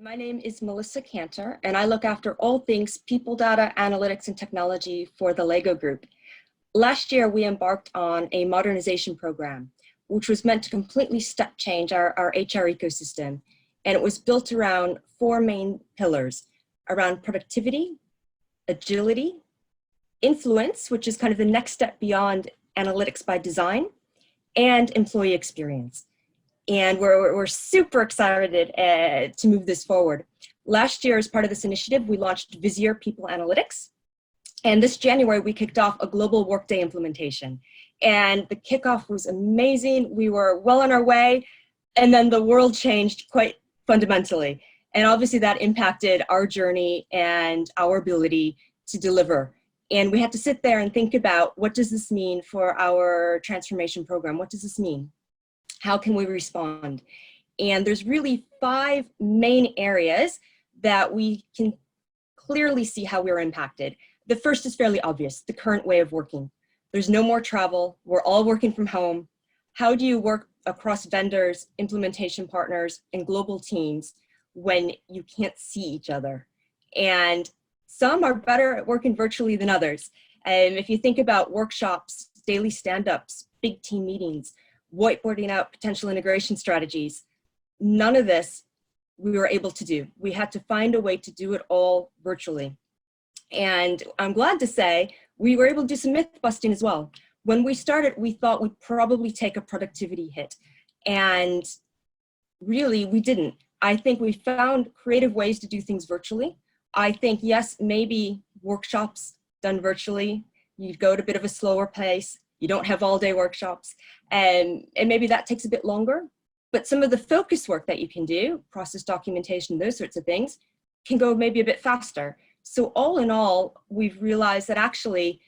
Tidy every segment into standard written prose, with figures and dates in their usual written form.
My name is Melissa Kantor, and I look after all things people data, analytics, and technology for the LEGO Group. Last year, we embarked on a modernization program, which was meant to completely step change our HR ecosystem. And it was built around four main pillars: around productivity, agility, influence, which is kind of the next step beyond analytics by design, and employee experience. And we're super excited to move this forward. Last year, as part of this initiative, we launched Visier People Analytics. And this January, we kicked off a global Workday implementation. And the kickoff was amazing. We were well on our way. And then the world changed quite fundamentally. And obviously that impacted our journey and our ability to deliver. And we had to sit there and think about, what does this mean for our transformation program? What does this mean? How can we respond? And there's really 5 main areas that we can clearly see how we're impacted. The first is fairly obvious: the current way of working. There's no more travel. We're all working from home. How do you work across vendors, implementation partners, and global teams when you can't see each other? And some are better at working virtually than others. And if you think about workshops, daily stand-ups, big team meetings, whiteboarding out potential integration strategies, none of this we were able to do. We had to find a way to do it all virtually. And I'm glad to say we were able to do some myth busting as well. When we started, we thought we'd probably take a productivity hit. And really, we didn't. I think we found creative ways to do things virtually. I think, yes, maybe workshops done virtually, you'd go at a bit of a slower pace. You don't have all-day workshops, and maybe that takes a bit longer. But some of the focus work that you can do, process documentation, those sorts of things, can go maybe a bit faster. So all in all, we've realized that actually,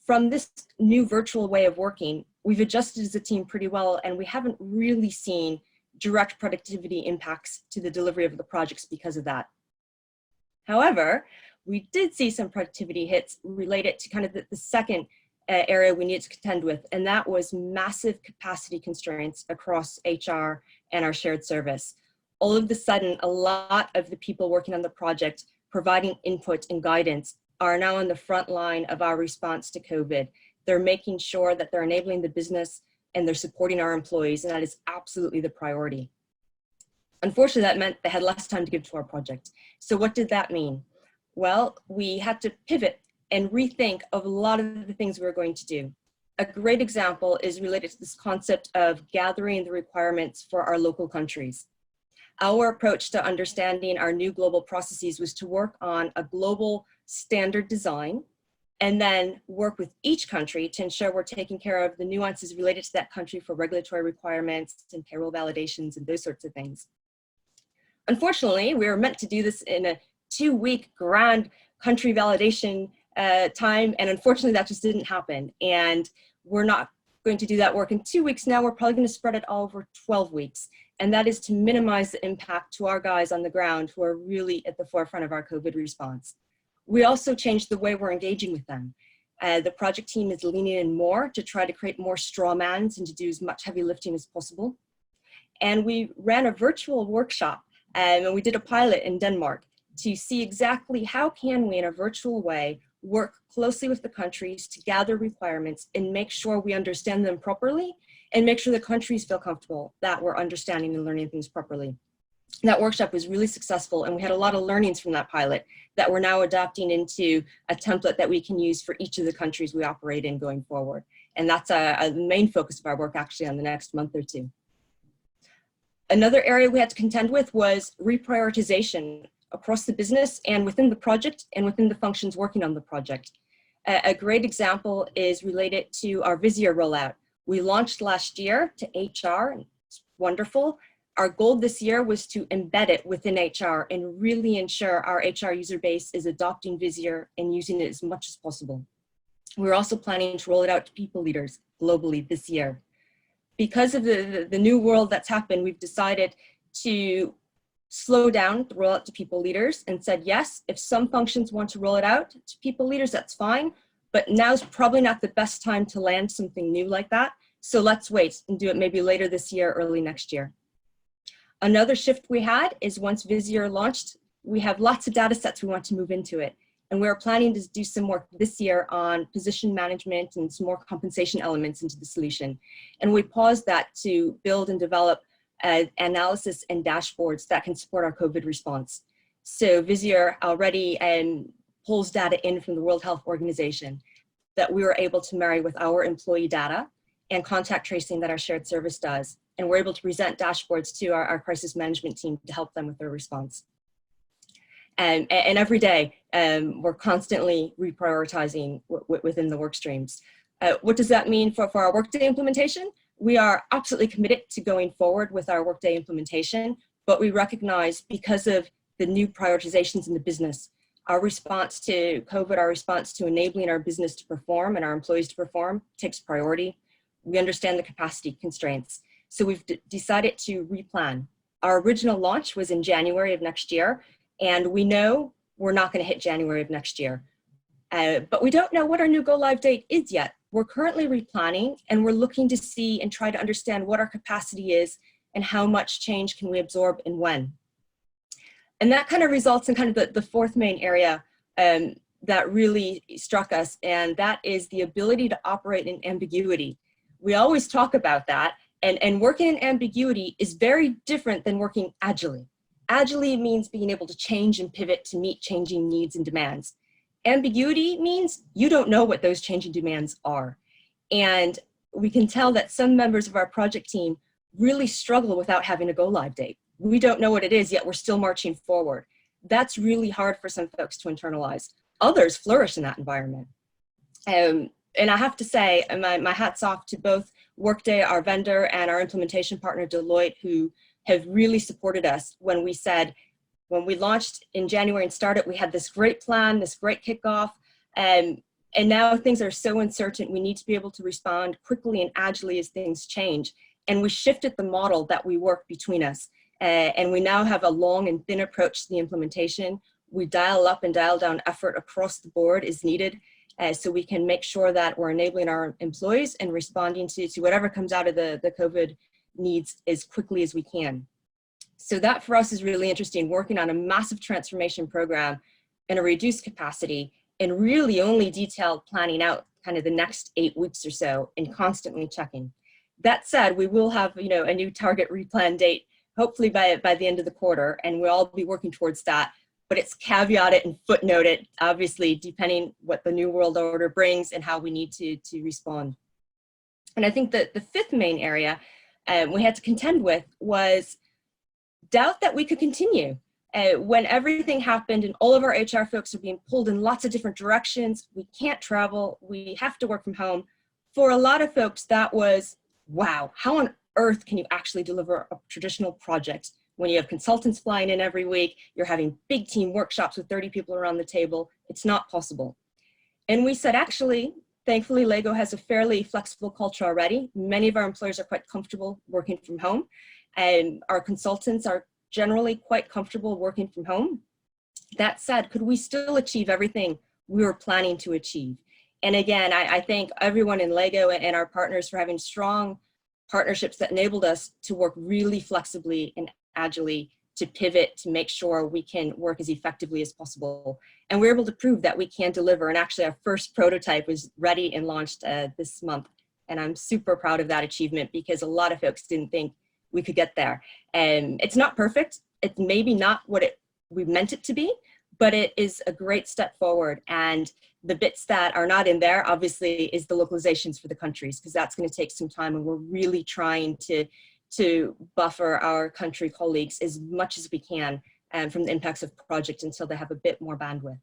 from this new virtual way of working, we've adjusted as a team pretty well, and we haven't really seen direct productivity impacts to the delivery of the projects because of that. However, we did see some productivity hits related to kind of the second area we needed to contend with, and that was massive capacity constraints across HR and our shared service. All of a sudden, a lot of the people working on the project, providing input and guidance, are now on the front line of our response to COVID. They're making sure that they're enabling the business and they're supporting our employees, and that is absolutely the priority. Unfortunately, that meant they had less time to give to our project. So what did that mean? Well, we had to pivot and rethink of a lot of the things we were going to do. A great example is related to this concept of gathering the requirements for our local countries. Our approach to understanding our new global processes was to work on a global standard design and then work with each country to ensure we're taking care of the nuances related to that country for regulatory requirements and payroll validations and those sorts of things. Unfortunately, we were meant to do this in a 2-week grand country validation time, and unfortunately that just didn't happen. And we're not going to do that work in 2 weeks now. We're probably going to spread it all over 12 weeks. And that is to minimize the impact to our guys on the ground who are really at the forefront of our COVID response. We also changed the way we're engaging with them. The project team is leaning in more to try to create more straw mans and to do as much heavy lifting as possible. And we ran a virtual workshop, and we did a pilot in Denmark to see exactly how can we, in a virtual way, work closely with the countries to gather requirements and make sure we understand them properly and make sure the countries feel comfortable that we're understanding and learning things properly. That workshop was really successful, and we had a lot of learnings from that pilot that we're now adapting into a template that we can use for each of the countries we operate in going forward. And that's a main focus of our work actually on the next month or two. Another area we had to contend with was reprioritization across the business and within the project and within the functions working on the project. A great example is related to our Visier rollout. We launched last year to HR, and it's wonderful. Our goal this year was to embed it within HR and really ensure our HR user base is adopting Visier and using it as much as possible. We're also planning to roll it out to people leaders globally this year. Because of the new world that's happened, we've decided to slow down the rollout to people leaders and said, yes, if some functions want to roll it out to people leaders, that's fine, but now's probably not the best time to land something new like that. So let's wait and do it maybe later this year, early next year. Another shift we had is once Visier launched, we have lots of data sets we want to move into it. And we're planning to do some work this year on position management and some more compensation elements into the solution. And we paused that to build and develop analysis and dashboards that can support our COVID response. So Visier already pulls data in from the World Health Organization that we were able to marry with our employee data and contact tracing that our shared service does. And we're able to present dashboards to our crisis management team to help them with their response. And every day, we're constantly reprioritizing within the work streams. What does that mean for our Workday implementation? We are absolutely committed to going forward with our Workday implementation, but we recognize because of the new prioritizations in the business, our response to COVID, our response to enabling our business to perform and our employees to perform takes priority. We understand the capacity constraints. So we've decided to replan. Our original launch was in January of next year, and we know we're not going to hit January of next year. But we don't know what our new go live date is yet. We're currently replanning, and we're looking to see and try to understand what our capacity is and how much change can we absorb and when. And that kind of results in kind of the fourth main area that really struck us, and that is the ability to operate in ambiguity. We always talk about that, and working in ambiguity is very different than working agilely. Agilely means being able to change and pivot to meet changing needs and demands. Ambiguity means you don't know what those changing demands are. And we can tell that some members of our project team really struggle without having a go live date. We don't know what it is, yet we're still marching forward. That's really hard for some folks to internalize. Others flourish in that environment. And I have to say, my hat's off to both Workday, our vendor, and our implementation partner, Deloitte, who have really supported us when we said, when we launched in January and started, we had this great plan, this great kickoff, and now things are so uncertain, we need to be able to respond quickly and agilely as things change. And we shifted the model that we work between us. And we now have a long and thin approach to the implementation. We dial up and dial down effort across the board as needed, so we can make sure that we're enabling our employees and responding to whatever comes out of the COVID needs as quickly as we can. So that for us is really interesting, working on a massive transformation program in a reduced capacity and really only detailed planning out kind of the next 8 weeks or so and constantly checking. That said, we will have a new target replan date hopefully by the end of the quarter, and we'll all be working towards that. But it's caveated and footnoted, obviously, depending what the new world order brings and how we need to respond. And I think that the fifth main area we had to contend with was doubt that we could continue. When everything happened and all of our HR folks are being pulled in lots of different directions, we can't travel, we have to work from home. For a lot of folks, that was, wow, how on earth can you actually deliver a traditional project when you have consultants flying in every week, you're having big team workshops with 30 people around the table? It's not possible. And we said, actually, thankfully, Lego has a fairly flexible culture already. Many of our employees are quite comfortable working from home, and our consultants are generally quite comfortable working from home. That said, could we still achieve everything we were planning to achieve? And again, I thank everyone in Lego and our partners for having strong partnerships that enabled us to work really flexibly and agilely to pivot to make sure we can work as effectively as possible. And we're able to prove that we can deliver. And actually our first prototype was ready and launched this month. And I'm super proud of that achievement because a lot of folks didn't think we could get there. And it's not perfect. It's maybe not what we meant it to be, but it is a great step forward. And the bits that are not in there, obviously, is the localizations for the countries, because that's going to take some time. And we're really trying to buffer our country colleagues as much as we can from the impacts of project until they have a bit more bandwidth.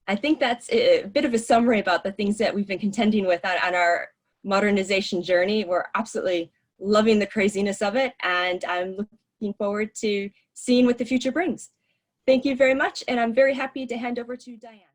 I think that's a bit of a summary about the things that we've been contending with on our modernization journey. We're absolutely loving the craziness of it, and I'm looking forward to seeing what the future brings. Thank you very much, and I'm very happy to hand over to Diane.